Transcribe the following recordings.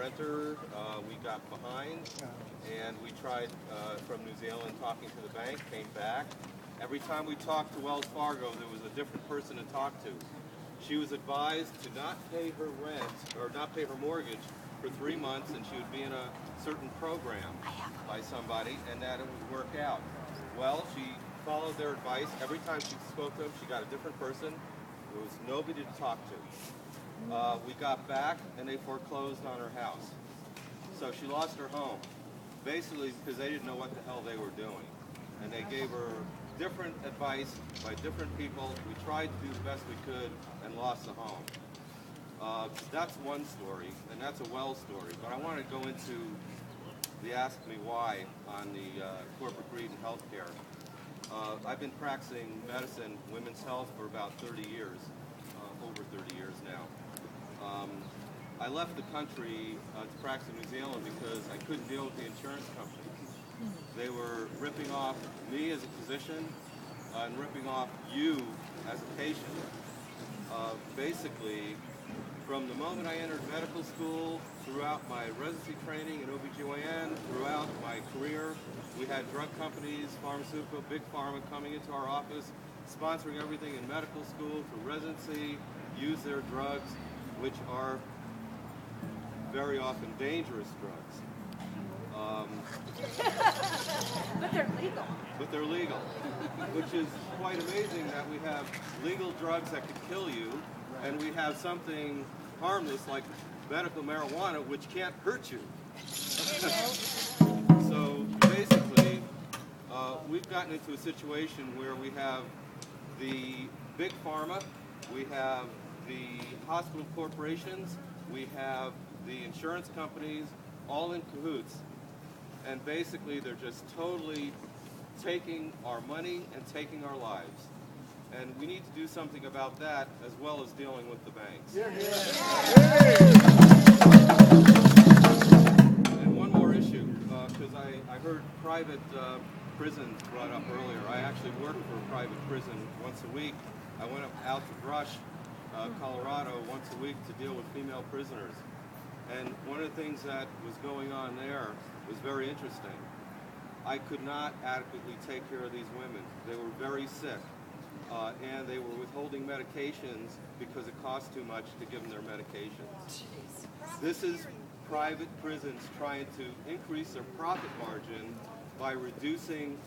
renter. We got behind, and we tried from New Zealand talking to the bank, came back. Every time we talked to Wells Fargo, there was a different person to talk to. She was advised to not pay her rent, or not pay her mortgage for 3 months, and she would be in a certain program by somebody, and that it would work out. Well, she followed their advice. Every time she spoke to them, she got a different person. There was nobody to talk to. We got back, and they foreclosed on her house. So she lost her home, basically because they didn't know what the hell they were doing. And they gave her different advice by different people. We tried to do the best we could and lost the home. That's one story, and that's a well story. But I want to go into the Ask Me Why on the corporate greed in healthcare. I've been practicing medicine, women's health, for about 30 years, over 30 years now. I left the country to practice in New Zealand because I couldn't deal with the insurance companies. They were ripping off me as a physician and ripping off you as a patient. Basically, from the moment I entered medical school, throughout my residency training in OBGYN, throughout my career, we had drug companies, pharmaceutical, big pharma coming into our office, sponsoring everything in medical school through residency, use their drugs, which are very often dangerous drugs. But they're legal. But they're legal, which is quite amazing that we have legal drugs that could kill you, and we have something harmless like medical marijuana, which can't hurt you. So basically, we've gotten into a situation where we have the big pharma, we have the hospital corporations, we have the insurance companies, all in cahoots. And basically, they're just totally taking our money and taking our lives. And we need to do something about that, as well as dealing with the banks. And one more issue, because I heard private prisons brought up earlier. I actually work for a private prison once a week. I went out to Brush, Colorado, once a week to deal with female prisoners. And one of the things that was going on there was very interesting. I could not adequately take care of these women. They were very sick, and they were withholding medications because it cost too much to give them their medications. This is private prisons trying to increase their profit margin by reducing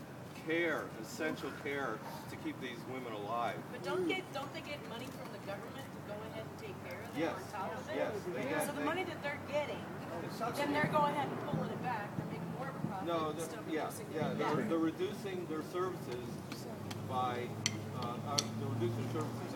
care, essential care, to keep these women alive. But don't they get money from the government to go ahead and take care of them Yes. on top of it? Yes. So the money that they're getting, then they're going ahead and pulling it back. They're making more of a profit. No, instead of yeah, reducing they're it. reducing their services by they're reducing their services